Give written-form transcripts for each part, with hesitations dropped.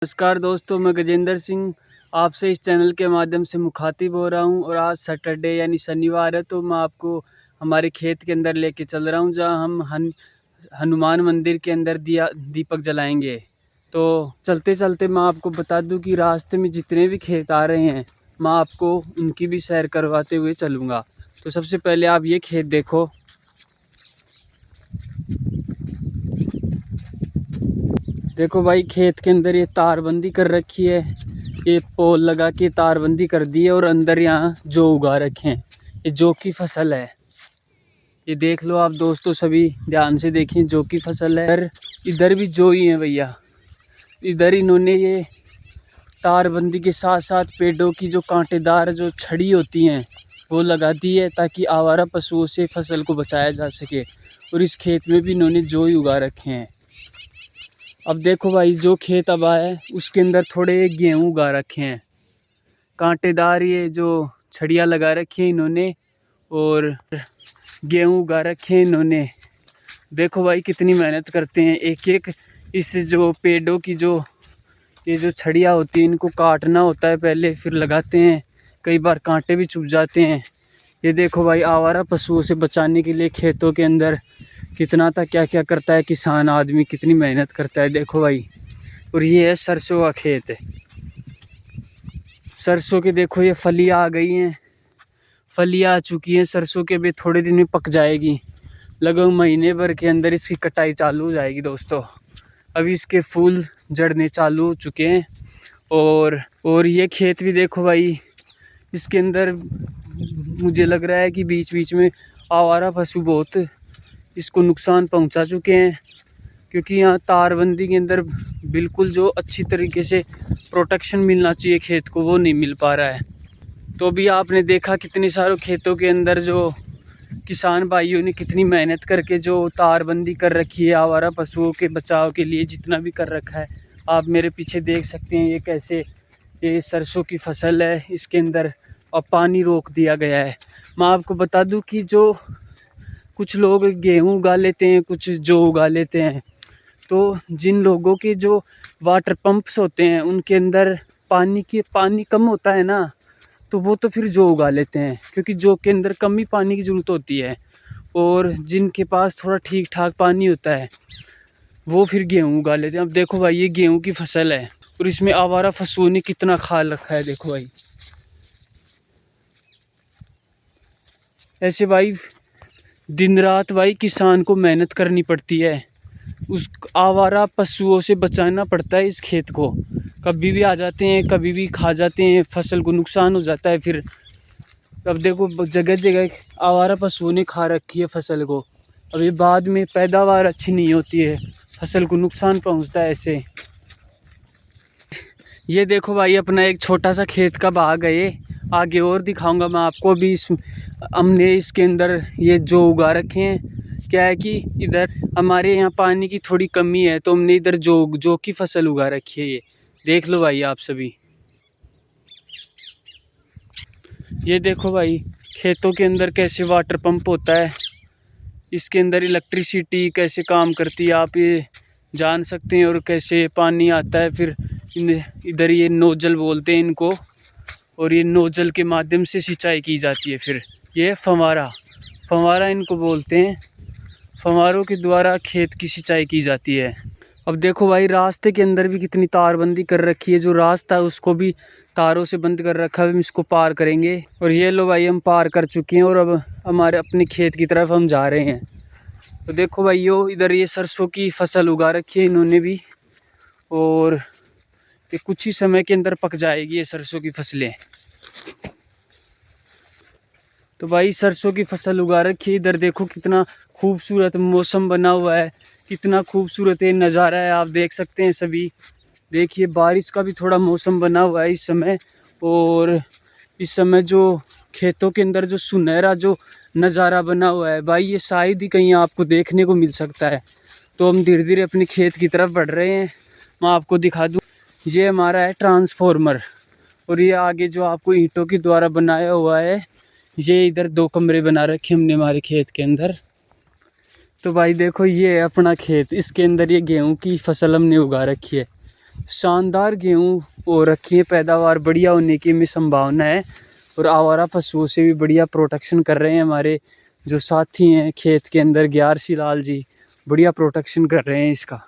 नमस्कार दोस्तों, मैं गजेंद्र सिंह आपसे इस चैनल के माध्यम से मुखातिब हो रहा हूं और आज सैटरडे यानी शनिवार है, तो मैं आपको हमारे खेत के अंदर लेके चल रहा हूं जहां हम हनुमान मंदिर के अंदर दीपक जलाएंगे। तो चलते चलते मैं आपको बता दूं कि रास्ते में जितने भी खेत आ रहे हैं मैं आपको उनकी भी सैर करवाते हुए चलूँगा। तो सबसे पहले आप ये खेत देखो। देखो भाई, खेत के अंदर ये तारबंदी कर रखी है, ये पोल लगा के तारबंदी कर दी है और अंदर यहाँ जौ उगा रखे हैं। ये जौ की फसल है, ये देख लो आप दोस्तों, सभी ध्यान से देखिए, जौ की फसल है। इधर भी जौ ही है भैया। इधर इन्होंने ये तारबंदी के साथ साथ पेड़ों की जो कांटेदार जो छड़ी होती हैं वो लगा दी है ताकि आवारा पशुओं से फसल को बचाया जा सके। और इस खेत में भी इन्होंने जौ ही उगा रखे हैं। अब देखो भाई, जो खेत अब आया है उसके अंदर थोड़े गेहूँ उगा रखे हैं, कांटेदार ये जो छड़ियाँ लगा रखी हैं इन्होंने और गेहूँ उगा रखे हैं इन्होंने। देखो भाई कितनी मेहनत करते हैं, एक एक इस जो पेड़ों की जो ये जो छड़ियाँ होती हैं इनको काटना होता है पहले, फिर लगाते हैं। कई बार कांटे भी चुभ जाते हैं। ये देखो भाई, आवारा पशुओं से बचाने के लिए खेतों के अंदर कितना था क्या क्या करता है किसान आदमी, कितनी मेहनत करता है। देखो भाई, और ये है सरसों का खेत है। सरसों के देखो ये फलियाँ आ गई हैं, फलियाँ आ चुकी हैं सरसों के, भी थोड़े दिन में पक जाएगी। लगभग महीने भर के अंदर इसकी कटाई चालू हो जाएगी दोस्तों। अभी इसके फूल झड़ने चालू हो चुके हैं। और ये खेत भी देखो भाई, इसके अंदर मुझे लग रहा है कि बीच बीच में आवारा पशु बहुत इसको नुकसान पहुंचा चुके हैं, क्योंकि यहाँ तारबंदी के अंदर बिल्कुल जो अच्छी तरीके से प्रोटेक्शन मिलना चाहिए खेत को वो नहीं मिल पा रहा है। तो अभी आपने देखा कितने सारे खेतों के अंदर जो किसान भाइयों ने कितनी मेहनत करके जो तारबंदी कर रखी है आवारा पशुओं के बचाव के लिए, जितना भी कर रखा है। आप मेरे पीछे देख सकते हैं ये कैसे ये सरसों की फसल है, इसके अंदर अब पानी रोक दिया गया है। मैं आपको बता दूं कि जो कुछ लोग गेहूँ उगा लेते हैं, कुछ जौ उगा लेते हैं, तो जिन लोगों के जो वाटर पंप्स होते हैं उनके अंदर पानी कम होता है ना, तो वो तो फिर जौ उगा लेते हैं, क्योंकि जौ के अंदर कम ही पानी की ज़रूरत होती है। और जिनके पास थोड़ा ठीक ठाक पानी होता है वो फिर गेहूँ उगा लेते हैं। अब देखो भाई, ये गेहूँ की फसल है और इसमें आवारा पशुओं ने कितना खाल रखा है। देखो भाई, ऐसे भाई दिन रात भाई किसान को मेहनत करनी पड़ती है, उस आवारा पशुओं से बचाना पड़ता है इस खेत को। कभी भी आ जाते हैं, कभी भी खा जाते हैं, फसल को नुकसान हो जाता है फिर। अब देखो जगह जगह आवारा पशुओं ने खा रखी है फसल को, अभी बाद में पैदावार अच्छी नहीं होती है, फसल को नुकसान पहुंचता है ऐसे। ये देखो भाई, अपना एक छोटा सा खेत का भाग है ये, आगे और दिखाऊंगा मैं आपको। भी हमने इसके अंदर ये जौ उगा रखे हैं। क्या है कि इधर हमारे यहाँ पानी की थोड़ी कमी है, तो हमने इधर जौ की फसल उगा रखी है। ये देख लो भाई आप सभी, ये देखो भाई खेतों के अंदर कैसे वाटर पंप होता है, इसके अंदर इलेक्ट्रिसिटी कैसे काम करती है आप ये जान सकते हैं। और कैसे पानी आता है फिर इधर ये नोजल बोलते हैं इनको, और ये नोजल के माध्यम से सिंचाई की जाती है। फिर ये फंवारा इनको बोलते हैं, फंवारों के द्वारा खेत की सिंचाई की जाती है। अब देखो भाई, रास्ते के अंदर भी कितनी तारबंदी कर रखी है, जो रास्ता है उसको भी तारों से बंद कर रखा है। हम इसको पार करेंगे और ये लो भाई, हम पार कर चुके हैं और अब हमारे अपने खेत की तरफ हम जा रहे हैं। तो देखो भाई, इधर ये सरसों की फसल उगा रखी है इन्होंने भी, और ये कुछ ही समय के अंदर पक जाएगी ये सरसों की फसलें। तो भाई सरसों की फसल उगा रखी है, इधर देखो कितना खूबसूरत मौसम बना हुआ है, कितना खूबसूरत ये नज़ारा है, आप देख सकते हैं सभी। देखिए बारिश का भी थोड़ा मौसम बना हुआ है इस समय, और इस समय जो खेतों के अंदर जो सुनहरा जो नज़ारा बना हुआ है भाई, ये शायद ही कहीं आपको देखने को मिल सकता है। तो हम धीरे धीरे अपने खेत की तरफ बढ़ रहे हैं। मैं आपको दिखा दूँ, ये हमारा है ट्रांसफार्मर, और ये आगे जो आपको ईंटों के द्वारा बनाया हुआ है, ये इधर 2 कमरे बना रखे हमने हमारे खेत के अंदर। तो भाई देखो, ये है अपना खेत, इसके अंदर ये गेहूं की फसल हमने उगा रखी है। शानदार गेहूँ हो रखी है, पैदावार बढ़िया होने की हमें संभावना है। और आवारा पशुओं से भी बढ़िया प्रोटेक्शन कर रहे हैं हमारे जो साथी हैं खेत के अंदर, ग्यारसी लाल जी बढ़िया प्रोटेक्शन कर रहे हैं इसका।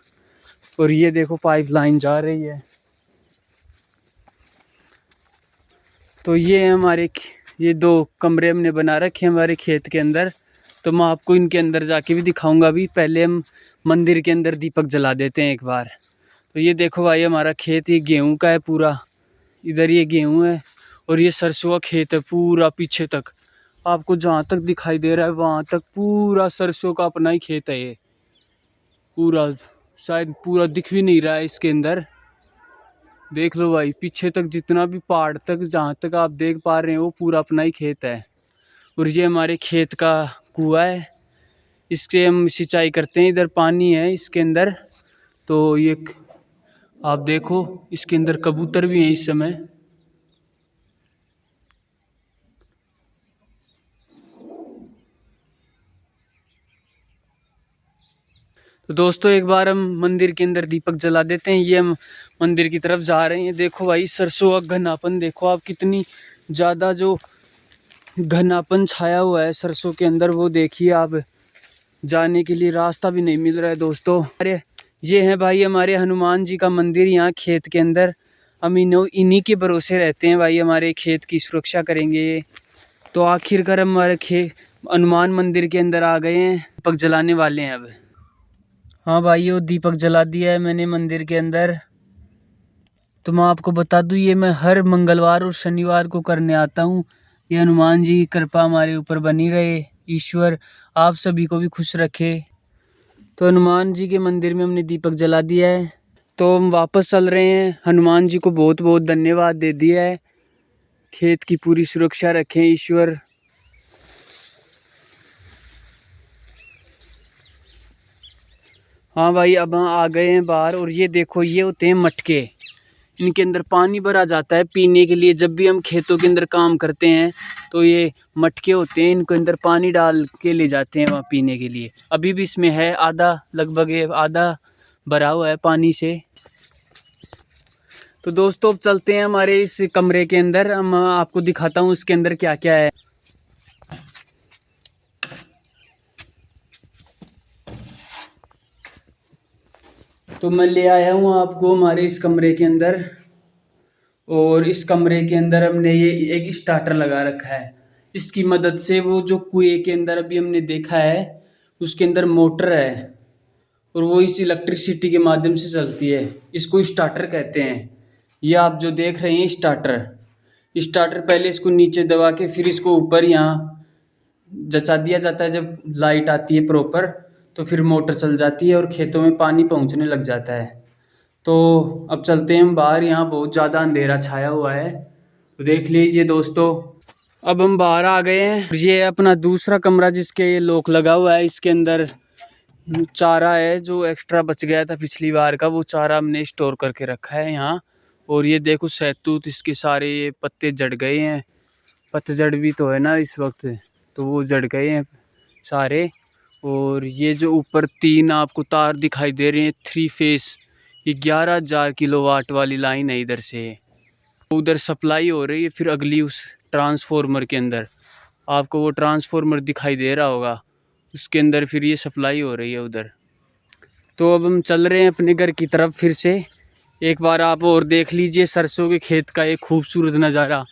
और ये देखो पाइपलाइन जा रही है। तो ये है हमारे, ये 2 कमरे हमने बना रखे हैं हमारे खेत के अंदर। तो मैं आपको इनके अंदर जाके भी दिखाऊंगा। भी पहले हम मंदिर के अंदर दीपक जला देते हैं एक बार। तो ये देखो भाई हमारा खेत, ये गेहूं का है पूरा। इधर ये गेहूं है और ये सरसों का खेत है पूरा पीछे तक। आपको जहाँ तक दिखाई दे रहा है वहाँ तक पूरा सरसों का अपना ही खेत है। ये पूरा, शायद पूरा दिख भी नहीं रहा है इसके अंदर। देख लो भाई पीछे तक जितना भी पहाड़ तक जहाँ तक आप देख पा रहे हैं वो पूरा अपना ही खेत है। और ये हमारे खेत का कुआं है, इससे हम सिंचाई करते हैं। इधर पानी है इसके अंदर। तो ये आप देखो इसके अंदर कबूतर भी हैं इस समय। तो दोस्तों एक बार हम मंदिर के अंदर दीपक जला देते हैं। ये हम मंदिर की तरफ जा रहे हैं। देखो भाई सरसों का घनापन देखो आप, कितनी ज़्यादा जो घनापन छाया हुआ है सरसों के अंदर, वो देखिए आप। जाने के लिए रास्ता भी नहीं मिल रहा है दोस्तों। अरे ये है भाई हमारे हनुमान जी का मंदिर यहाँ खेत के अंदर। हम इन्हीं के भरोसे रहते हैं भाई, हमारे खेत की सुरक्षा करेंगे ये। तो आखिरकार हम हमारे हनुमान मंदिर के अंदर आ गए हैं, दीपक जलाने वाले हैं अब। हाँ भाई वो दीपक जला दिया है मैंने मंदिर के अंदर। तो मैं आपको बता दूं ये मैं हर मंगलवार और शनिवार को करने आता हूँ। ये हनुमान जी की कृपा हमारे ऊपर बनी रहे, ईश्वर आप सभी को भी खुश रखे। तो हनुमान जी के मंदिर में हमने दीपक जला दिया है। तो हम वापस चल रहे हैं। हनुमान जी को बहुत बहुत धन्यवाद दे दिया है। खेत की पूरी सुरक्षा रखें ईश्वर। हाँ भाई अब हम आ गए हैं बाहर। और ये देखो ये होते हैं मटके, इनके अंदर पानी भरा जाता है पीने के लिए। जब भी हम खेतों के अंदर काम करते हैं तो ये मटके होते हैं, इनके अंदर पानी डाल के ले जाते हैं वहाँ पीने के लिए। अभी भी इसमें है आधा, लगभग आधा भरा हुआ है पानी से। तो दोस्तों अब चलते हैं हमारे इस कमरे के अंदर। हम आपको दिखाता हूँ इसके अंदर क्या क्या है। तो मैं ले आया हूँ आपको हमारे इस कमरे के अंदर। और इस कमरे के अंदर हमने ये एक स्टार्टर लगा रखा है। इसकी मदद से वो जो कुएं के अंदर अभी हमने देखा है उसके अंदर मोटर है और वो इस इलेक्ट्रिसिटी के माध्यम से चलती है। इसको स्टार्टर कहते हैं। ये आप जो देख रहे हैं स्टार्टर पहले इसको नीचे दबा के फिर इसको ऊपर यहाँ जचा दिया जाता है। जब लाइट आती है प्रॉपर तो फिर मोटर चल जाती है और खेतों में पानी पहुँचने लग जाता है। तो अब चलते हैं हम बाहर, यहाँ बहुत ज़्यादा अंधेरा छाया हुआ है। तो देख लीजिए दोस्तों अब हम बाहर आ गए हैं। ये अपना दूसरा कमरा जिसके ये लॉक लगा हुआ है। इसके अंदर चारा है जो एक्स्ट्रा बच गया था पिछली बार का, वो चारा हमने स्टोर करके रखा है यहाँ। और ये देखो सहतूत इसके सारे ये पत्ते जड़ गए हैं। पतझड़ भी तो है ना इस वक्त, तो वो जड़ गए हैं सारे। और ये जो ऊपर 3 आपको तार दिखाई दे रहे हैं 3 फेस, ये 11,000 किलोवाट वाली लाइन है इधर से। उधर सप्लाई हो रही है फिर अगली उस ट्रांसफॉर्मर के अंदर। आपको वो ट्रांसफॉर्मर दिखाई दे रहा होगा, उसके अंदर फिर ये सप्लाई हो रही है उधर। तो अब हम चल रहे हैं अपने घर की तरफ फिर से। एक बार आप और देख लीजिए सरसों के खेत का एक खूबसूरत नज़ारा।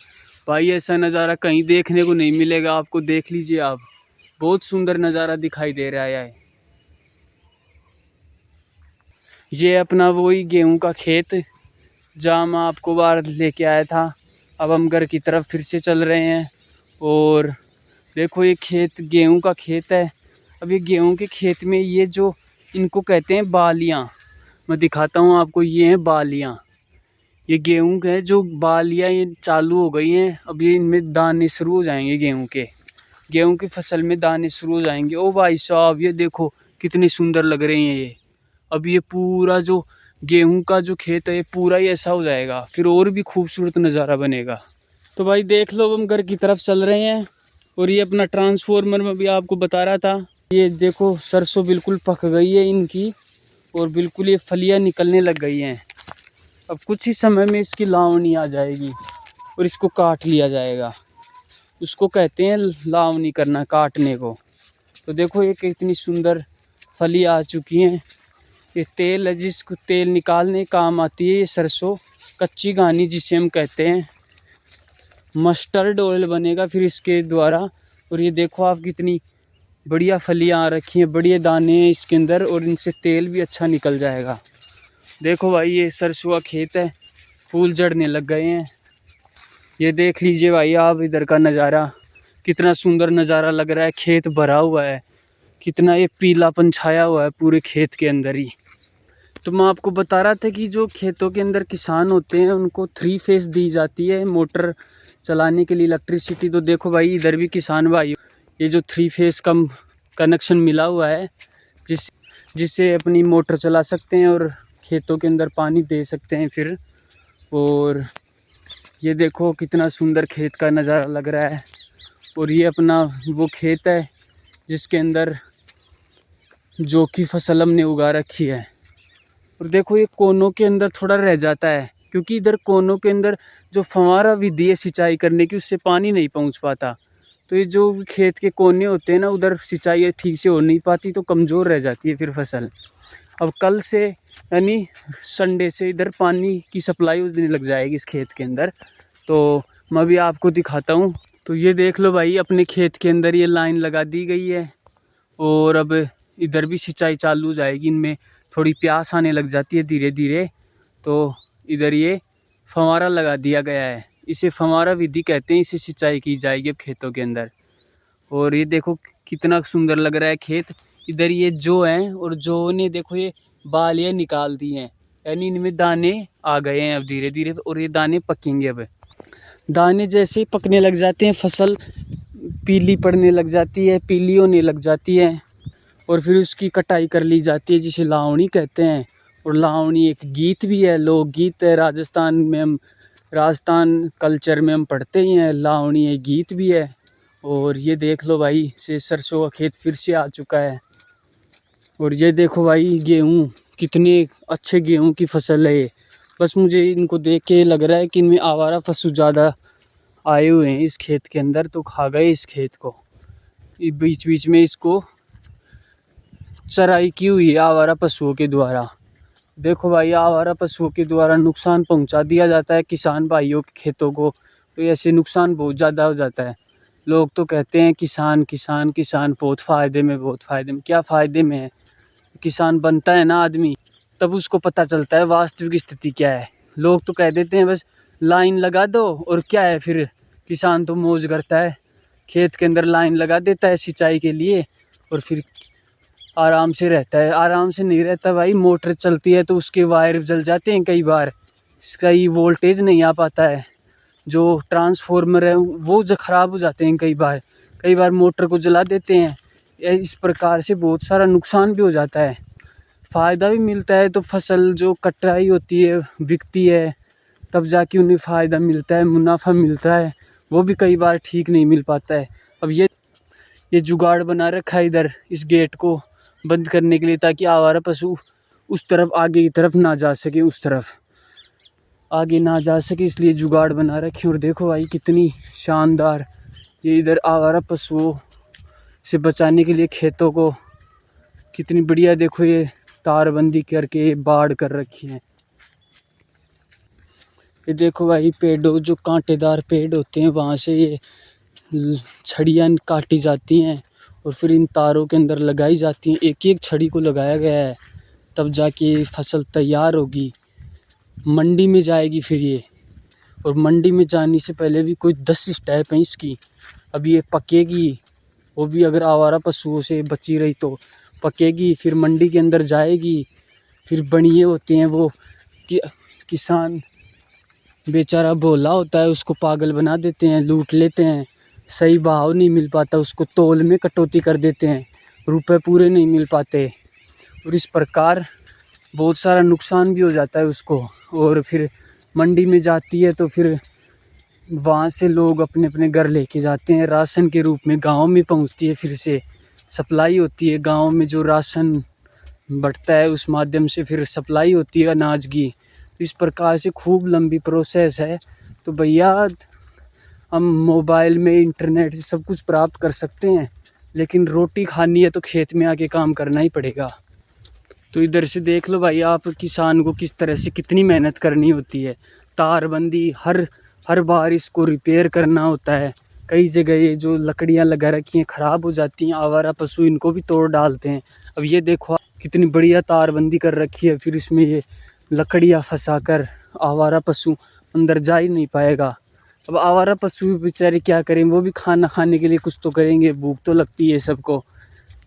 भाई ऐसा नज़ारा कहीं देखने को नहीं मिलेगा आपको। देख लीजिए आप, बहुत सुंदर नज़ारा दिखाई दे रहा है। ये अपना वही गेहूं का खेत जहाँ मैं आपको बाहर लेके आया था। अब हम घर की तरफ फिर से चल रहे हैं। और देखो ये खेत गेहूं का खेत है। अब ये गेहूं के खेत में ये जो इनको कहते हैं बालियाँ, मैं दिखाता हूँ आपको। ये हैं बालियाँ, ये गेहूं के जो बालियाँ ये चालू हो गई हैं। अब ये इनमें दाने शुरू हो जाएंगे, गेहूं की फसल में दाने शुरू हो जाएंगे। ओ भाई साहब ये देखो कितने सुंदर लग रहे हैं ये। अब ये पूरा जो गेहूं का जो खेत है ये पूरा ही ऐसा हो जाएगा, फिर और भी खूबसूरत नज़ारा बनेगा। तो भाई देख लो हम घर की तरफ चल रहे हैं। और ये अपना ट्रांसफॉर्मर में भी आपको बता रहा था, ये देखो सरसों बिल्कुल पक गई है इनकी और बिल्कुल ये फलियाँ निकलने लग गई हैं। अब कुछ ही समय में इसकी लावनी आ जाएगी और इसको काट लिया जाएगा। उसको कहते हैं लावनी करना, काटने को। तो देखो ये कितनी सुंदर फली आ चुकी हैं। ये तेल है जिसको तेल निकालने काम आती है। ये सरसों कच्ची घानी जिसे हम कहते हैं, मस्टर्ड ऑयल बनेगा फिर इसके द्वारा। और ये देखो आप कितनी बढ़िया फलियाँ आ रखी हैं, बढ़िया दाने हैं इसके अंदर और इनसे तेल भी अच्छा निकल जाएगा। देखो भाई ये सरसों का खेत है, फूल झड़ने लग गए हैं। ये देख लीजिए भाई आप इधर का नज़ारा, कितना सुंदर नज़ारा लग रहा है। खेत भरा हुआ है, कितना ये पीलापन छाया हुआ है पूरे खेत के अंदर ही। तो मैं आपको बता रहा था कि जो खेतों के अंदर किसान होते हैं उनको 3 फेस दी जाती है मोटर चलाने के लिए, इलेक्ट्रिसिटी। तो देखो भाई इधर भी किसान भाई, ये जो 3 फेस का कनेक्शन मिला हुआ है जिससे अपनी मोटर चला सकते हैं और खेतों के अंदर पानी दे सकते हैं फिर। और ये देखो कितना सुंदर खेत का नज़ारा लग रहा है। और ये अपना वो खेत है जिसके अंदर जो कि फसल हमने उगा रखी है। और देखो ये कोनों के अंदर थोड़ा रह जाता है क्योंकि इधर कोनों के अंदर जो फव्वारा विधि है सिंचाई करने की, उससे पानी नहीं पहुंच पाता। तो ये जो खेत के कोने होते हैं ना, उधर सिंचाई ठीक से हो नहीं पाती, तो कमज़ोर रह जाती है फिर फसल। अब कल से यानी संडे से इधर पानी की सप्लाई होने लग जाएगी इस खेत के अंदर। तो मैं भी आपको दिखाता हूँ। तो ये देख लो भाई अपने खेत के अंदर ये लाइन लगा दी गई है और अब इधर भी सिंचाई चालू हो जाएगी। इनमें थोड़ी प्यास आने लग जाती है धीरे धीरे, तो इधर ये फव्वारा लगा दिया गया है। इसे फव्वारा विधि कहते हैं, इसे सिंचाई की जाएगी अब खेतों के अंदर। और ये देखो कितना सुंदर लग रहा है खेत। इधर ये जो हैं और जो ने देखो ये बालियाँ निकाल दी हैं, यानी इनमें दाने आ गए हैं अब धीरे धीरे। और ये दाने पकेंगे। अब दाने जैसे ही पकने लग जाते हैं, फसल पीली पड़ने लग जाती है, पीली होने लग जाती है और फिर उसकी कटाई कर ली जाती है जिसे लावणी कहते हैं। और लावणी एक गीत भी है, लोकगीत है। राजस्थान कल्चर में हम पढ़ते ही हैं, लावणी एक गीत भी है। और ये देख लो भाई से सरसों का खेत फिर से आ चुका है। और ये देखो भाई गेहूँ, कितने अच्छे गेहूँ की फसल है ये। बस मुझे इनको देख के लग रहा है कि इनमें आवारा पशु ज़्यादा आए हुए हैं इस खेत के अंदर, तो खा गए इस खेत को। बीच बीच में इसको चराई की हुई है आवारा पशुओं के द्वारा। देखो भाई आवारा पशुओं के द्वारा नुकसान पहुंचा दिया जाता है किसान भाइयों के खेतों को, तो ऐसे नुकसान बहुत ज़्यादा हो जाता है। लोग तो कहते हैं किसान किसान किसान, बहुत फ़ायदे में बहुत फ़ायदे में। क्या फ़ायदे में है? किसान बनता है ना आदमी, तब उसको पता चलता है वास्तविक स्थिति क्या है। लोग तो कह देते हैं बस लाइन लगा दो, और क्या है फिर किसान तो मौज करता है, खेत के अंदर लाइन लगा देता है सिंचाई के लिए और फिर आराम से रहता है। आराम से नहीं रहता भाई, मोटर चलती है तो उसके वायर जल जाते हैं कई बार, कई वोल्टेज नहीं आ पाता है, जो ट्रांसफार्मर है वो जो ख़राब हो जाते हैं कई बार मोटर को जला देते हैं। इस प्रकार से बहुत सारा नुकसान भी हो जाता है। फ़ायदा भी मिलता है तो फसल जो कटाई होती है बिकती है, तब जाके उन्हें फ़ायदा मिलता है, मुनाफा मिलता है, वो भी कई बार ठीक नहीं मिल पाता है। अब ये जुगाड़ बना रखा है इधर इस गेट को बंद करने के लिए, ताकि आवारा पशु उस तरफ आगे की तरफ ना जा सके, उस तरफ आगे ना जा सके, इसलिए जुगाड़ बना रखे। और देखो भाई कितनी शानदार ये इधर आवारा पशुओं से बचाने के लिए खेतों को कितनी बढ़िया देखो ये तारबंदी करके बाड़ कर रखी है। ये देखो भाई पेड़ों, जो कांटेदार पेड़ होते हैं वहाँ से ये छड़ियाँ काटी जाती हैं और फिर इन तारों के अंदर लगाई जाती हैं। एक एक छड़ी को लगाया गया है, तब जाके फसल तैयार होगी, मंडी में जाएगी फिर ये। और मंडी में जाने से पहले भी कोई 10 स्टेप हैं इसकी। अब ये पकेगी, वो भी अगर आवारा पशुओं से बची रही तो पकेगी, फिर मंडी के अंदर जाएगी। फिर बढ़िए होते हैं वो कि किसान बेचारा भोला होता है, उसको पागल बना देते हैं, लूट लेते हैं, सही भाव नहीं मिल पाता, उसको तौल में कटौती कर देते हैं, रुपए पूरे नहीं मिल पाते और इस प्रकार बहुत सारा नुकसान भी हो जाता है उसको। और फिर मंडी में जाती है तो फिर वहाँ से लोग अपने अपने घर लेके जाते हैं राशन के रूप में, गांव में पहुँचती है, फिर से सप्लाई होती है गांव में, जो राशन बढ़ता है उस माध्यम से फिर सप्लाई होती है अनाज की। इस प्रकार से खूब लंबी प्रोसेस है। तो भैया हम मोबाइल में इंटरनेट से सब कुछ प्राप्त कर सकते हैं, लेकिन रोटी खानी है तो खेत में आके काम करना ही पड़ेगा। तो इधर से देख लो भाई आप, किसान को किस तरह से कितनी मेहनत करनी होती है। तारबंदी हर बार इसको रिपेयर करना होता है। कई जगह ये जो लकड़ियाँ लगा रखी हैं ख़राब हो जाती हैं, आवारा पशु इनको भी तोड़ डालते हैं। अब ये देखो कितनी बढ़िया तारबंदी कर रखी है, फिर इसमें ये लकड़ियाँ फंसा कर आवारा पशु अंदर जा ही नहीं पाएगा। अब आवारा पशु बेचारे क्या करें, वो भी खाना खाने के लिए कुछ तो करेंगे, भूख तो लगती है सबको।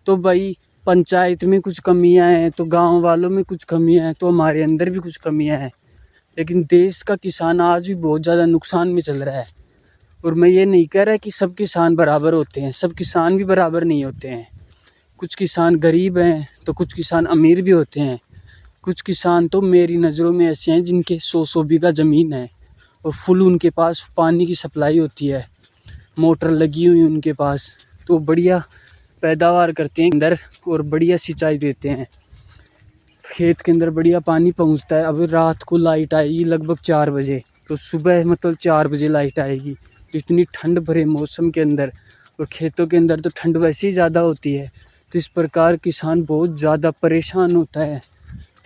तो भाई पंचायत में कुछ कमियां हैं, तो गांव वालों में कुछ कमियां हैं, तो हमारे अंदर भी कुछ कमियां हैं। लेकिन देश का किसान आज भी बहुत ज़्यादा नुकसान में चल रहा है। और मैं ये नहीं कह रहा कि सब किसान बराबर होते हैं, सब किसान भी बराबर नहीं होते हैं। कुछ किसान गरीब हैं तो कुछ किसान अमीर भी होते हैं। कुछ किसान तो मेरी नज़रों में ऐसे हैं जिनके 100 बीघा ज़मीन है और फुल उनके पास पानी की सप्लाई होती है, मोटर लगी हुई उनके पास, तो बढ़िया पैदावार करते हैं अंदर और बढ़िया सिंचाई देते हैं। खेत के अंदर बढ़िया पानी पहुंचता है। अब रात को लाइट आएगी लगभग 4 बजे, तो सुबह मतलब 4 बजे लाइट आएगी। इतनी ठंड भरे मौसम के अंदर, और खेतों के अंदर तो ठंड वैसे ही ज़्यादा होती है। तो इस प्रकार किसान बहुत ज़्यादा परेशान होता है,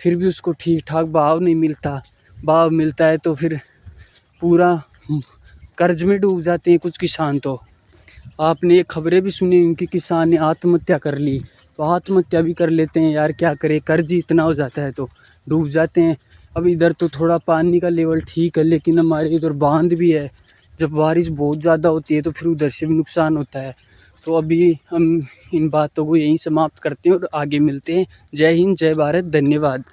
फिर भी उसको ठीक ठाक भाव नहीं मिलता। भाव मिलता है तो फिर पूरा कर्ज में डूब जाते हैं कुछ किसान। तो आपने ये खबरें भी सुनी उनकी किसान ने आत्महत्या कर ली, तो आत्महत्या भी कर लेते हैं यार, क्या करें, कर्ज ही इतना हो जाता है तो डूब जाते हैं। अब इधर तो थोड़ा पानी का लेवल ठीक है, लेकिन हमारे इधर बांध भी है, जब बारिश बहुत ज़्यादा होती है तो फिर उधर से भी नुकसान होता है। तो अभी हम इन बातों को यहीं समाप्त करते हैं और आगे मिलते हैं। जय हिंद, जय भारत, धन्यवाद।